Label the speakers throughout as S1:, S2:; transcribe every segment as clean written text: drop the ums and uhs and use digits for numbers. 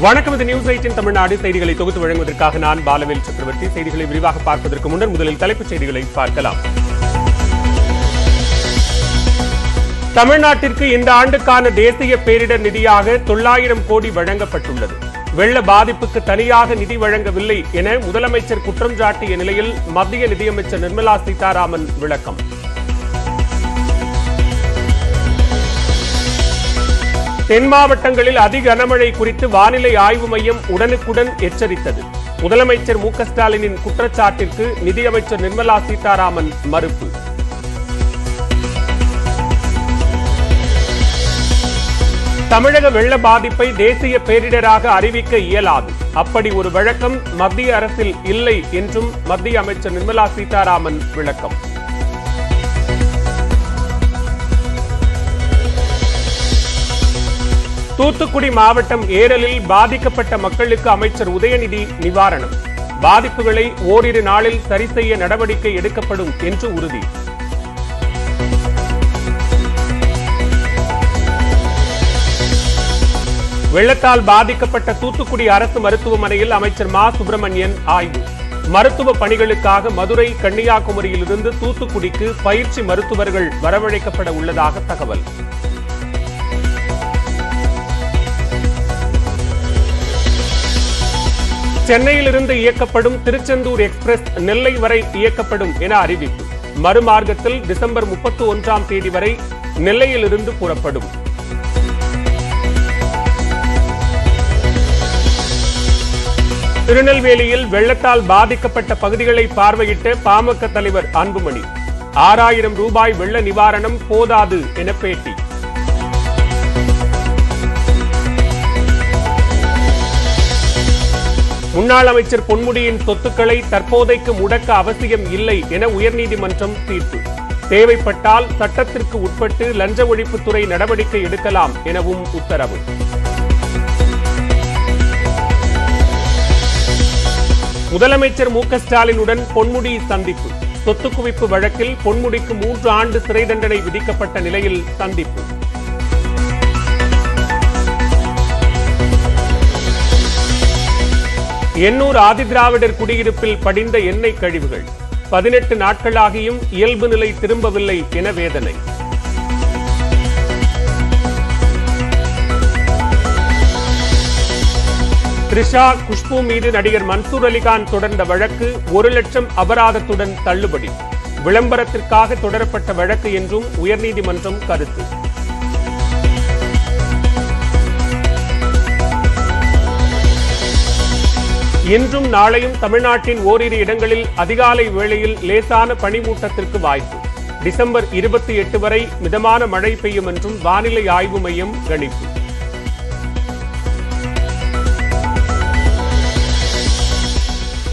S1: வணக்கம். இது நியூஸ் 8 தமிழ்நாடு செய்திகளை தொகுத்து வழங்குவதற்காக நான் பாலவேல் சக்கரவர்த்தி. செய்திகளை விரிவாக பார்ப்பதற்கு முன்னர் முதலில் தலைப்புச் செய்திகளை பார்க்கலாம். தமிழ்நாட்டிற்கு இந்த ஆண்டுக்கான தேசிய பேரிடர் நிதியாக 900 கோடி வழங்கப்பட்டுள்ளது. வெள்ள பாதிப்புக்கு தனியாக நிதி வழங்கவில்லை என முதலமைச்சர் குற்றம் சாட்டிய நிலையில் மத்திய நிதியமைச்சர் நிர்மலா சீதாராமன் விளக்கம். தென் மாவட்டங்களில் அதிக கனமழை குறித்து வானிலை ஆய்வு மையம் உடனுக்குடன் எச்சரித்தது. முதலமைச்சர் மு க ஸ்டாலினின் குற்றச்சாட்டிற்கு நிதியமைச்சர் நிர்மலா சீதாராமன் மறுப்பு. தமிழக வெள்ள பாதிப்பை தேசிய பேரிடராக அறிவிக்க இயலாது. அப்படி ஒரு வழக்கம் மத்திய அரசில் இல்லை என்றும் மத்திய அமைச்சர் நிர்மலா சீதாராமன் விளக்கம். தூத்துக்குடி மாவட்டம் ஏரலில் பாதிக்கப்பட்ட மக்களுக்கு அமைச்சர் உதயநிதி நிவாரணம். பாதிப்புகளை ஓரிரு நாளில் சரி செய்ய நடவடிக்கை எடுக்கப்படும் என்று உறுதி. வெள்ளத்தால் பாதிக்கப்பட்ட தூத்துக்குடி அரசு மருத்துவமனையில் அமைச்சர் மா சுப்பிரமணியன் ஆய்வு. மருத்துவ பணிகளுக்காக மதுரை, கன்னியாகுமரியிலிருந்து தூத்துக்குடிக்கு பயிற்சி மருத்துவர்கள் வரவழைக்கப்பட உள்ளதாக தகவல். சென்னையிலிருந்து இயக்கப்படும் திருச்செந்தூர் எக்ஸ்பிரஸ் நெல்லை வரை இயக்கப்படும் என அறிவிப்பு. மறுமார்க்கத்தில் டிசம்பர் 31ஆம் தேதி வரை நெல்லையிலிருந்து புறப்படும். திருநெல்வேலியில் வெள்ளத்தால் பாதிக்கப்பட்ட பகுதிகளை பார்வையிட்ட பாமக தலைவர் அன்புமணி. 6000 ரூபாய் வெள்ள நிவாரணம் போதாது என பேட்டி. முன்னாள் அமைச்சர் பொன்முடியின் சொத்துக்களை தற்போதைக்கு முடக்க அவசியம் இல்லை என உயர்நீதிமன்றம் தீர்ப்பு. தேவைப்பட்டால் சட்டத்திற்கு உட்பட்டு லஞ்ச ஒழிப்புத்துறை நடவடிக்கை எடுக்கலாம் எனவும் உத்தரவு. முதலமைச்சர் மு க ஸ்டாலினுடன் பொன்முடி சந்திப்பு. சொத்து குவிப்பு வழக்கில் பொன்முடிக்கு 3 ஆண்டு சிறை தண்டனை விதிக்கப்பட்ட நிலையில் சந்திப்பு. எண்ணூர் ஆதிதிராவிடர் குடியிருப்பில் படிந்த எண்ணெய் கழிவுகள் 18 நாட்களாகியும் இயல்பு நிலை திரும்பவில்லை என வேதனை. த்ரிஷா, குஷ்பு மீது நடிகர் மன்சூர் அலிகான் தொடர்ந்த வழக்கு 1 லட்சம் அபராதத்துடன் தள்ளுபடி. விளம்பரத்திற்காக தொடரப்பட்ட வழக்கு என்றும் உயர்நீதிமன்றம் கருத்து. இன்றும் நாளையும் தமிழ்நாட்டின் ஓரிரு இடங்களில் அதிகாலை வேளையில் லேசான பனிமூட்டத்திற்கு வாய்ப்பு. டிசம்பர் 28 வரை மிதமான மழை பெய்யும் என்றும் வானிலை ஆய்வு மையம் கணிப்பு.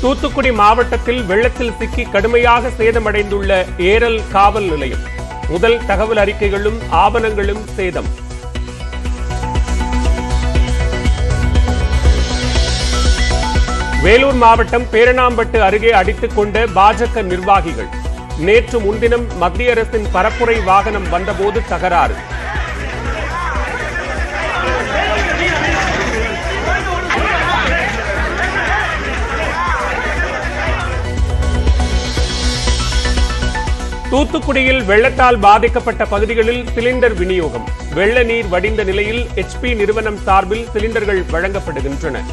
S1: தூத்துக்குடி மாவட்டத்தில் வெள்ளத்தில் சிக்கி கடுமையாக சேதமடைந்துள்ள ஏரல் காவல் நிலையம். முதல் தகவல் அறிக்கைகளும் ஆவணங்களும் சேதம். வேலூர் மாவட்டம் பேரணாம்பட்டு அருகே அடித்துக் கொண்ட பாஜக நிர்வாகிகள். நேற்று முன்தினம் மத்திய அரசின் பரப்புரை வாகனம் வந்தபோது தகராறு. தூத்துக்குடியில் வெள்ளத்தால் பாதிக்கப்பட்ட பகுதிகளில் சிலிண்டர் விநியோகம். வெள்ள நீர் வடிந்த நிலையில் HP நிறுவனம் சார்பில் சிலிண்டர்கள் வழங்கப்படுகின்றன.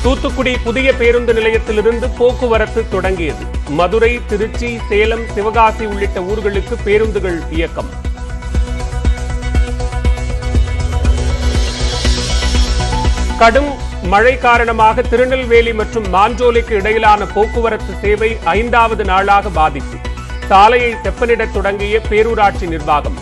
S1: தூத்துக்குடி புதிய பேருந்து நிலையத்திலிருந்து போக்குவரத்து தொடங்கியது. மதுரை, திருச்சி, சேலம், சிவகாசி உள்ளிட்ட ஊர்களுக்கு பேருந்துகள் இயக்கம். கடும் மழை காரணமாக திருநெல்வேலி மற்றும் மாஞ்சோலைக்கு இடையிலான போக்குவரத்து சேவை 5வது நாளாக பாதிப்பு. சாலையை செப்பனிடத் தொடங்கிய பேரூராட்சி நிர்வாகம்.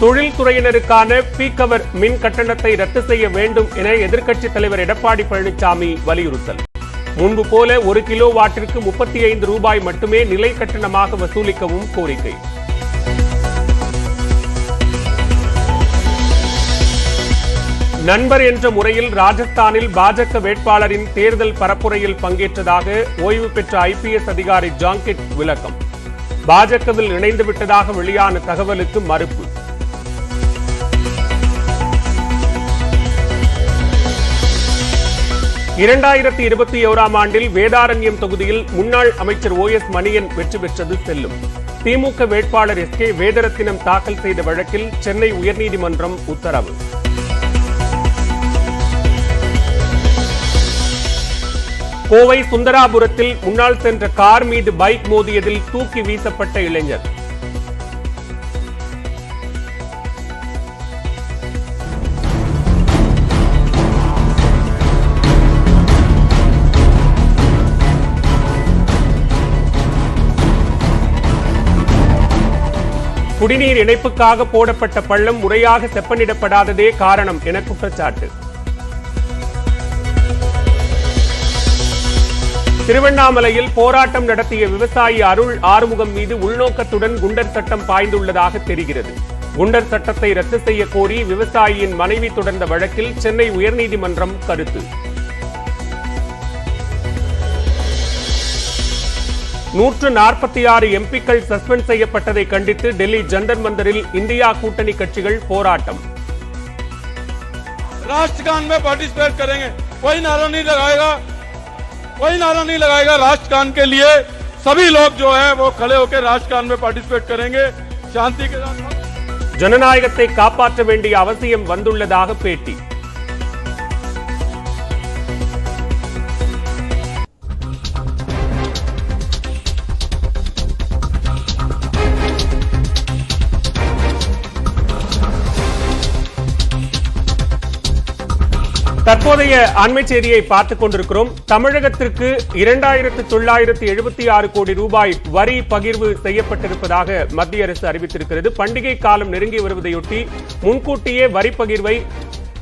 S1: தொழில்துறையினருக்கான பீக் அவர் மின் கட்டணத்தை ரத்து செய்ய வேண்டும் என எதிர்க்கட்சித் தலைவர் எடப்பாடி பழனிசாமி வலியுறுத்தல். முன்பு போல 1 கிலோவாட்டிற்கு 35 ரூபாய் மட்டுமே நிலை கட்டணமாக வசூலிக்கவும் கோரிக்கை. நண்பர் என்ற முறையில் ராஜஸ்தானில் பாஜக வேட்பாளரின் தேர்தல் பரப்புரையில் பங்கேற்றதாக ஓய்வு பெற்ற IPS அதிகாரி ஜாங்கிட் விளக்கம். பாஜகவில் இணைந்து விட்டதாக வெளியான தகவலுக்கு மறுப்பு. இரண்டாயிரத்தி 21ஆம் ஆண்டில் வேதாரண்யம் தொகுதியில் முன்னாள் அமைச்சர் OS மணியன் வெற்றி பெற்றது செல்லும். திமுக வேட்பாளர் SK வேதரத்தினம் தாக்கல் செய்த வழக்கில் சென்னை உயர்நீதிமன்றம் உத்தரவு. கோவை சுந்தராபுரத்தில் முன்னால் சென்ற கார் மீது பைக் மோதியதில் தூக்கி வீசப்பட்ட இளைஞர். குடிநீர் இணைப்புக்காக போடப்பட்ட பள்ளம் முறையாக செப்பனிடப்படாததே காரணம் என குற்றச்சாட்டு. திருவண்ணாமலையில் போராட்டம் நடத்திய விவசாயி அருள் ஆறுமுகம் மீது உள்நோக்கத்துடன் குண்டர் சட்டம் பாய்ந்துள்ளதாக தெரிகிறது. குண்டர் சட்டத்தை ரத்து செய்ய கோரி விவசாயியின் மனைவி தொடர்ந்த வழக்கில் சென்னை உயர்நீதிமன்றம் கருத்து. 146 MPக்கள் சஸ்பெண்ட் செய்யப்பட்டதை கண்டித்து டெல்லி ஜந்தர் மந்தரில் இந்தியா கூட்டணி கட்சிகள் போராட்டம்.
S2: राष्ट्रगान में पार्टिसिपेट करेंगे, कोई नारा नहीं लगाएगा, कोई नारा नहीं लगाएगा। राष्ट्रगान के लिए सभी लोग जो है वो खड़े होकर राष्ट्रगान में पार्टिसिपेट करेंगे शांति के साथ.
S1: ஜனநாயகத்தை காப்பாற்ற வேண்டிய அவசியம் வந்துள்ளதாக பேட்டி. தற்போதைய அண்மை செய்தியை பார்த்துக் கொண்டிருக்கிறோம். தமிழகத்திற்கு 2976 கோடி ரூபாய் வரி பகிர்வு செய்யப்பட்டிருப்பதாக மத்திய அரசு அறிவித்திருக்கிறது. பண்டிகை காலம் நெருங்கி வருவதையொட்டி முன்கூட்டியே வரி பகிர்வை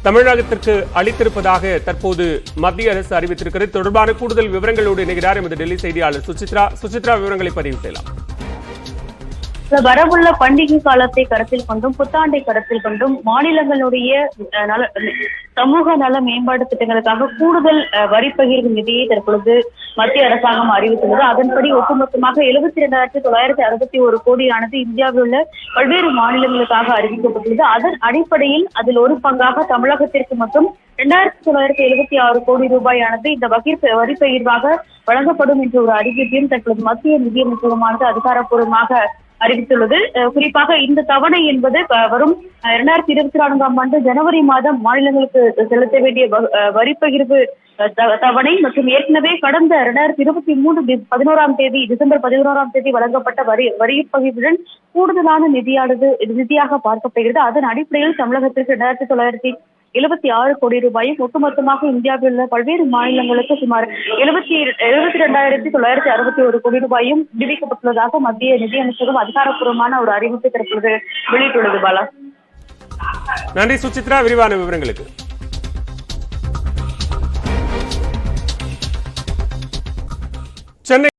S1: தமிழகத்திற்கு அளித்திருப்பதாக தற்போது மத்திய அரசு அறிவித்திருக்கிறது. தொடர்பான கூடுதல் விவரங்களோடு இணைகிறார் எமது டெல்லி செய்தியாளர் சுசித்ரா. விவரங்களை பதிவு செய்யலாம்.
S3: வரவுள்ள பண்டிகை காலத்தை கருத்தில் கொண்டும் புத்தாண்டை கருத்தில் கொண்டும் மாநிலங்களுடைய சமூக நல மேம்பாட்டு திட்டங்களுக்காக கூடுதல் வரி பகிர்வு நிதியை தற்பொழுது மத்திய அரசாங்கம் அறிவித்துள்ளது. அதன்படி ஒட்டுமொத்தமாக 72,961 கோடியானது இந்தியாவில் உள்ள பல்வேறு மாநிலங்களுக்காக அறிவிக்கப்பட்டுள்ளது. அதன் அடிப்படையில் அதில் ஒரு பங்காக தமிழகத்திற்கு மட்டும் 2,976 கோடி ரூபாயானது இந்த வரி பகிர்வாக வழங்கப்படும் என்ற ஒரு அறிவிப்பையும் தற்போது மத்திய நிதியமைச்சகமானது அதிகாரப்பூர்வமாக அறிவித்துள்ளது. குறிப்பாக இந்த தவணை என்பது வரும் 2024ஆம் ஆண்டு ஜனவரி மாதம் மாநிலங்களுக்கு செலுத்த வேண்டிய வரி பகிர்வு தவணை மற்றும் ஏற்கனவே கடந்த 2023 டிசம்பர் 11ஆம் தேதி வழங்கப்பட்ட வரி பகிர்வுடன் கூடுதலான நிதியாக பார்க்கப்படுகிறது. அதன் அடிப்படையில் தமிழகத்திற்கு 2,976 கோடி ரூபாயும் ஒட்டுமொத்தமாக இந்தியாவில் உள்ள பல்வேறு மாநிலங்களுக்கு சுமார் 72,961 கோடி ரூபாயும் விடுவிக்கப்பட்டுள்ளதாக மத்திய நிதியமைச்சகம் அதிகாரப்பூர்வமான ஒரு அறிவிப்பை தற்போது வெளியிட்டுள்ளது. பாலா,
S1: நன்றி சுசித்ரா, விரிவான விவரங்களுக்கு. சென்னை